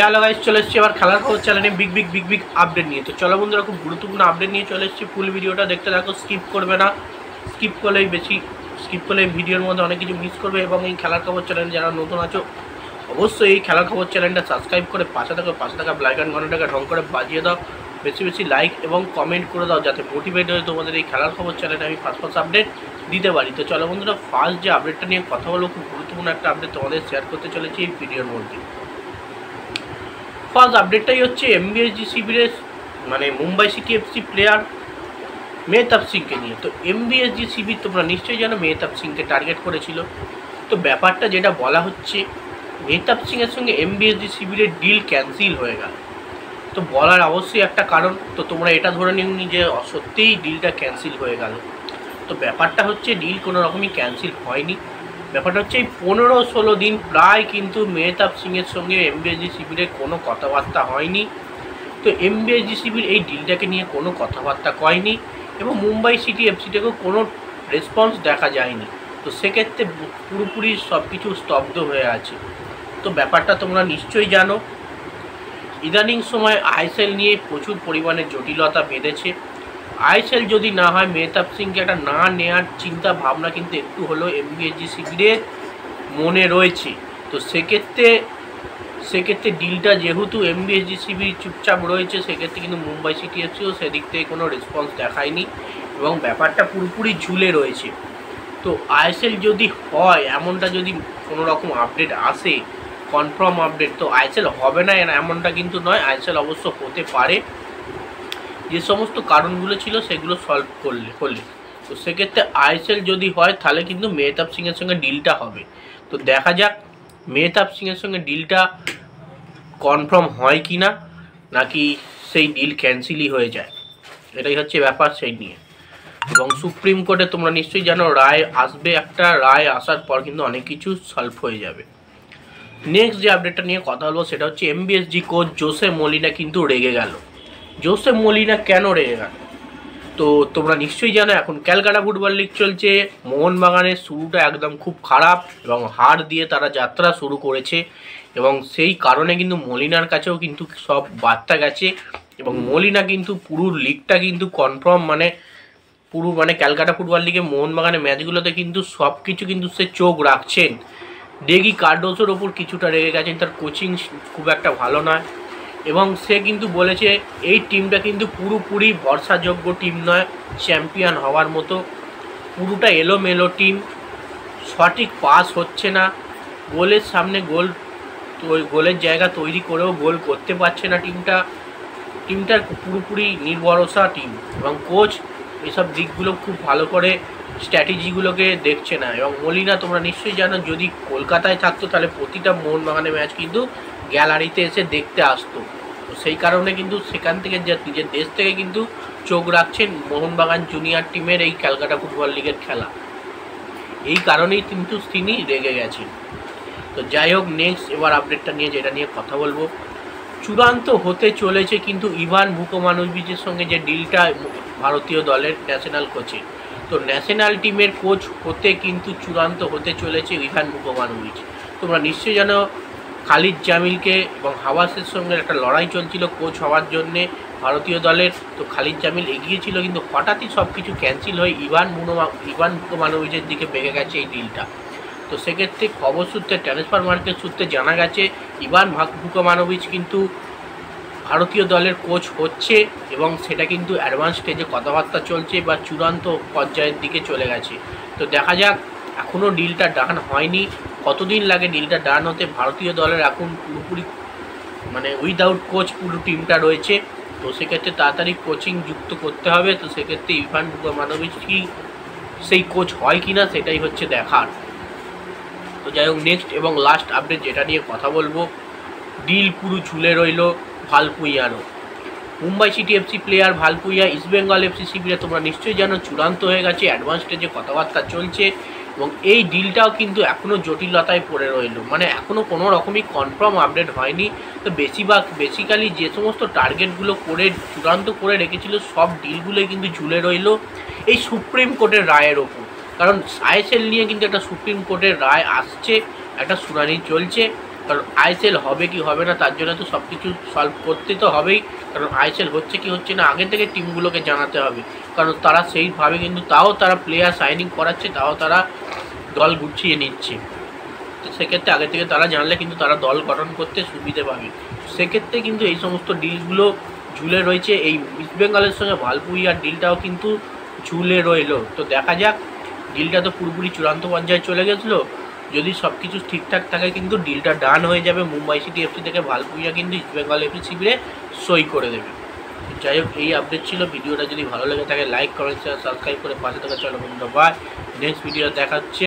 Hello guys, চলে এসেছি আবার খেলার খবর চ্যানেলে বিগ আপডেট নিয়ে। তো চলো বন্ধুরা, খুব গুরুত্বপূর্ণ আপডেট নিয়ে চলে এসেছি। ফুল ভিডিওটা দেখতে থাকো, স্কিপ করবে না। স্কিপ করলে ভিডিওর মধ্যে অনেক কিছু মিস করবে। এবং এই খেলার খবর চ্যানেল যারা নতুন আছো, অবশ্যই এই খেলার খবর চ্যানেলটা সাবস্ক্রাইব করে পাশে থাকা ব্লাইক অ্যান্ড ঘন্টাটাকে ঢং করে বাজিয়ে দাও। বেশি লাইক এবং কমেন্ট করে দাও, যাতে মোটিভেট হয়ে তোমাদের এই খেলার খবর চ্যানেলে আমি ফার্স্ট আপডেট দিতে পারি। তো চলো বন্ধুরা, ফার্স্ট যে আপডেটটা নিয়ে কথা বলবো, খুব গুরুত্বপূর্ণ একটা আপডেট তোমাদের শেয়ার করতে চলেছি এই ভিডিওর মধ্যে। ফার্স্ট আপডেটটাই হচ্ছে এমবিএসজি মানে Mumbai city FC player Mehtab সিংকে নিয়ে। তো এমবিএসজি তোমরা নিশ্চয়ই জানো মেহতাব সিংকে টার্গেট করেছিল। তো ব্যাপারটা যেটা বলা হচ্ছে, মেহতাব সিংয়ের সঙ্গে এমবিএসজি শিবিরের ডিল ক্যান্সেল হয়ে গেল। তো বলার অবশ্যই একটা কারণ, তো তোমরা এটা ধরে নিওনি যে সত্যিই ডিলটা ক্যান্সেল হয়ে গেল। তো ব্যাপারটা হচ্ছে ডিল কোনো রকমই ক্যান্সেল হয়নি। ব্যাপারটা হচ্ছে এই 15-16 দিন প্রায় কিন্তু মেহতাব সিংয়ের সঙ্গে এমবিএসজি শিবিরের কোনো কথাবার্তা হয়নি। তো এমবিএসজি শিবির এই ডিলটাকে নিয়ে কোনো কথাবার্তা কয়নি এবং মুম্বাই সিটি এফসিটাকেও কোনো রেসপন্স দেখা যায়নি। তো সেক্ষেত্রে পুরোপুরি সব কিছু স্তব্ধ হয়ে আছে। তো ব্যাপারটা তোমরা নিশ্চয়ই জানো, ইদানিং সময় আইএসএল নিয়ে প্রচুর পরিমাণে জটিলতা বেঁধেছে। আইএসএল যদি না হয়, মেহতাব সিংকে একটা না নেওয়ার চিন্তা ভাবনা কিন্তু একটু হলেও এমবিএসজি শিবিরের মনে রয়েছে। তো সেক্ষেত্রে ডিলটা যেহেতু এমবিএসজি শিবির চুপচাপ রয়েছে, সেক্ষেত্রে কিন্তু মুম্বাই সিটি এফসিও সেদিক থেকে কোনো রেসপন্স দেখায়নি এবং ব্যাপারটা পুরোপুরি ঝুলে রয়েছে। তো আইএসএল যদি হয়, এমনটা যদি কোনো রকম আপডেট আসে, কনফার্ম আপডেট, তো আইএসএল হবে না এমনটা কিন্তু নয়। আইএসএল অবশ্য হতে পারে, যে সমস্ত কারণগুলো ছিল সেগুলো সলভ করলে। তো সেক্ষেত্রে আইএসএল যদি হয়, তাহলে কিন্তু মেহতাব সিংয়ের সঙ্গে ডিলটা হবে। তো দেখা যাক মেহতাব সিংয়ের সঙ্গে ডিলটা কনফার্ম হয় কি না, নাকি সেই ডিল ক্যান্সেলই হয়ে যায়, এটাই হচ্ছে ব্যাপার সেই নিয়ে। এবং সুপ্রিম কোর্টে তোমরা নিশ্চয়ই জানো রায় আসবে, একটা রায় আসার পর কিন্তু অনেক কিছু সলভ হয়ে যাবে। নেক্সট যে আপডেটটা নিয়ে কথা বলবো, সেটা হচ্ছে এমবিএসজি কোচ জোসে মলিনা কিন্তু রেগে গেল। জোসে মলিনা কেন রেগে গেল? তো তোমরা নিশ্চয়ই জানো, এখন ক্যালকাটা ফুটবল লিগ চলছে। মোহনবাগানের শুরুটা একদম খুব খারাপ এবং হার দিয়ে তারা যাত্রা শুরু করেছে এবং সেই কারণে কিন্তু মলিনার কাছেও কিন্তু সব বার্তা গেছে এবং মলিনা কিন্তু পুরো লিগটা কিন্তু কনফার্ম, মানে ক্যালকাটা ফুটবল লিগে মোহনবাগানের ম্যাচগুলোতে কিন্তু সব কিছু কিন্তু সে চোখ রাখছেন। ডেগি কার্ডোসোর ওপর কিছুটা রেগে গেছেন, তার কোচিং খুব একটা ভালো নয় এবং সে কিন্তু বলেছে এই টিমটা কিন্তু পুরোপুরি ভরসাযোগ্য টিম নয়, চ্যাম্পিয়ন হওয়ার মতো। পুরোটা এলোমেলো টিম, সঠিক পাস হচ্ছে না, গোলের সামনে গোলের জায়গা তৈরি করেও গোল করতে পারছে না টিমটার পুরোপুরি নির্ভরসা টিম এবং কোচ এসব দিকগুলো খুব ভালো করে স্ট্র্যাটেজিগুলোকে দেখছে না। এবং মলিনা তোমরা নিশ্চয়ই জানো, যদি কলকাতায় থাকতো তাহলে প্রতিটা মোহনবাগানের ম্যাচ কিন্তু গ্যালারিতে এসে দেখতে আসতো। তো সেই কারণে কিন্তু সেখান থেকে নিজের দেশ থেকে কিন্তু চোখ রাখছেন মোহনবাগান জুনিয়র টিমের এই ক্যালকাটা ফুটবল লিগের খেলা। এই কারণেই কিন্তু তিনি রেগে গেছেন। তো যাই হোক, নেক্সট এবার আপডেটটা নিয়ে যেটা নিয়ে কথা বলবো, চূড়ান্ত হতে চলেছে কিন্তু ইভান ভুকোমানোভিচের সঙ্গে যে ডিলটা ভারতীয় দলের ন্যাশনাল কোচের। তো ন্যাশনাল টিমের কোচ হতে কিন্তু চূড়ান্ত হতে চলেছে ইভান ভুকোমানোভিচ। তোমরা নিশ্চয়ই জানো, খালিদ জামিলকে এবং হাওয়াসের সঙ্গে একটা লড়াই চলছিল কোচ হওয়ার জন্যে ভারতীয় দলের। তো খালিদ জামিল এগিয়েছিল, কিন্তু হঠাৎই সব কিছু ক্যান্সেল হয়ে ইভান ভুকোমানোভিচের দিকে বেগে গেছে এই ডিলটা। তো সেক্ষেত্রে খবর সূত্রে, ট্রান্সফার মার্কেট সূত্রে জানা গেছে ইভান ভুকোমানোভিচ কিন্তু ভারতীয় দলের কোচ হচ্ছে এবং সেটা কিন্তু অ্যাডভান্স স্টেজে কথাবার্তা চলছে বা চূড়ান্ত পর্যায়ের দিকে চলে গেছে। তো দেখা যাক, এখনও ডিলটা ডান হয়নি, কতদিন লাগে ডিলটা ডান হতে। ভারতীয় দলের এখন পুরোপুরি উইদাউট কোচ পুরো টিমটা রয়েছে। তো সেক্ষেত্রে তাড়াতাড়ি কোচিং যুক্ত করতে হবে। তো সেক্ষেত্রে ইভান ভুকোমানোভিচ কি সেই কোচ হয় কি না, সেটাই হচ্ছে দেখার। তো যাই হোক, নেক্সট এবং লাস্ট আপডেট যেটা নিয়ে কথা বলবো, ডিল পুরো ঝুলে রইল ভালপুইয়ারও। Mumbai city FC player Valpuia East Bengal FC শিবিরে তোমরা নিশ্চয়ই জানো চূড়ান্ত হয়ে গেছে, অ্যাডভান্স স্টেজে কথাবার্তা চলছে এবং এই ডিলটাও কিন্তু এখনও জটিলতায় পড়ে রইল, এখনও কোনো রকমই কনফার্ম আপডেট হয়নি। তো বেসিক্যালি যে সমস্ত টার্গেটগুলো করে চূড়ান্ত করে রেখেছিল, সব ডিলগুলোই কিন্তু ঝুলে রইল এই সুপ্রিম কোর্টের রায়ের ওপর। কারণ আইএসএল নিয়ে কিন্তু একটা সুপ্রিম কোর্টের রায় আসছে, একটা শুনানি চলছে কারণ আইএসএল হবে কি হবে না তার জন্য তো সব কিছু সলভ করতে তো হবেই, কারণ আইএসএল হচ্ছে কি হচ্ছে না আগে থেকে টিমগুলোকে জানাতে হবে, কারণ তারা সেইভাবে কিন্তু তাও তারা প্লেয়ার সাইনিং করাচ্ছে, তাও তারা দল গুছিয়ে নিচ্ছে। তো সেক্ষেত্রে আগে থেকে তারা জানলে কিন্তু তারা দল গঠন করতে সুবিধে পাবে। সেক্ষেত্রে কিন্তু এই সমস্ত ডিলগুলো ঝুলে রয়েছে। এই ইস্টবেঙ্গলের সঙ্গে ভালপুইয়ার ডিলটাও কিন্তু ঝুলে রইলো। তো দেখা যাক, ডিলটা তো পুরোপুরি চূড়ান্ত পর্যায়ে চলে গেছিলো, যদি সব কিছু ঠিকঠাক থাকে কিন্তু ডিলটা ডান হয়ে যাবে। মুম্বাই সিটি এফসি থেকে ভালপুইয়া কিন্তু ইস্টবেঙ্গল এফসি শিবিরে সই করে দেবে। যাই হোক, এই আপডেট ছিল। ভিডিওটা যদি ভালো লেগে থাকে লাইক কমেন্ট শেয়ার সাবস্ক্রাইব করে পাশে থাকা চলো বন্ধুরা। বাই, নেক্সট ভিডিও দেখাচ্ছে।